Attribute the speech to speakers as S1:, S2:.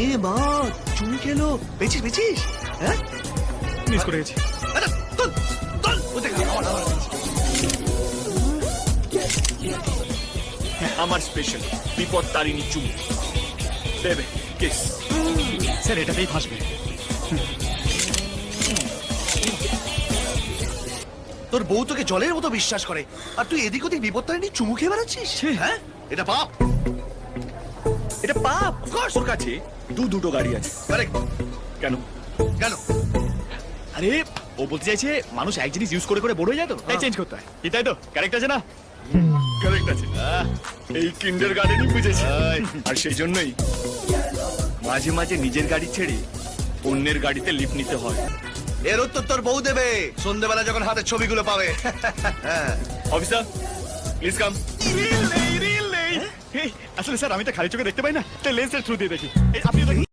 S1: এ মা চুমু খেলো, পেয়েছিস পেয়েছিস? হ্যাঁ
S2: মিস করে গেছি।
S1: আরে তোল তোল ওতে
S3: আমার স্পেশাল বিপদ তারিণী চুমু দেবে কিস।
S2: স্যার এটাতেই ফাঁসবে।
S1: তোর বউ তোকে জলের মতো বিশ্বাস করে আর তুই এদিক ওদিক বিপদটা নিয়ে চুমু খেয়ে বেড়াচ্ছিস। হ্যাঁ এটা পাপ।
S3: এটা পাপ। অফকোর্স ওর কাছে দুটো গাড়ি আছে।
S1: কারেক্ট।
S3: কেন?
S1: কেন?
S2: আরে ও বলতে চাইছে মানুষ এক জিনিস ইউজ করে করে বড় হয়ে যায় তো, তাই চেঞ্জ করতে হয়। কি তাই তো? কারেক্ট আছে না?
S3: কারেক্ট আছে। এই কিন্ডার গার্ডেনই বুঝেছি। আর সেই জন্যই মাঝে মাঝে নিজের গাড়ি ছেড়ে অন্যের গাড়িতে লিফট নিতে হয়।
S1: এর উত্তর তোর বউ দেবে সন্ধ্যেবেলা যখন হাতের ছবিগুলো পাবে।
S3: Officer please come.
S2: আসলে স্যার আমি তো খালি চোখে দেখতে পাই না, তাই লেন্সের থ্রু দিয়ে দেখি। এই আপনি দেখুন।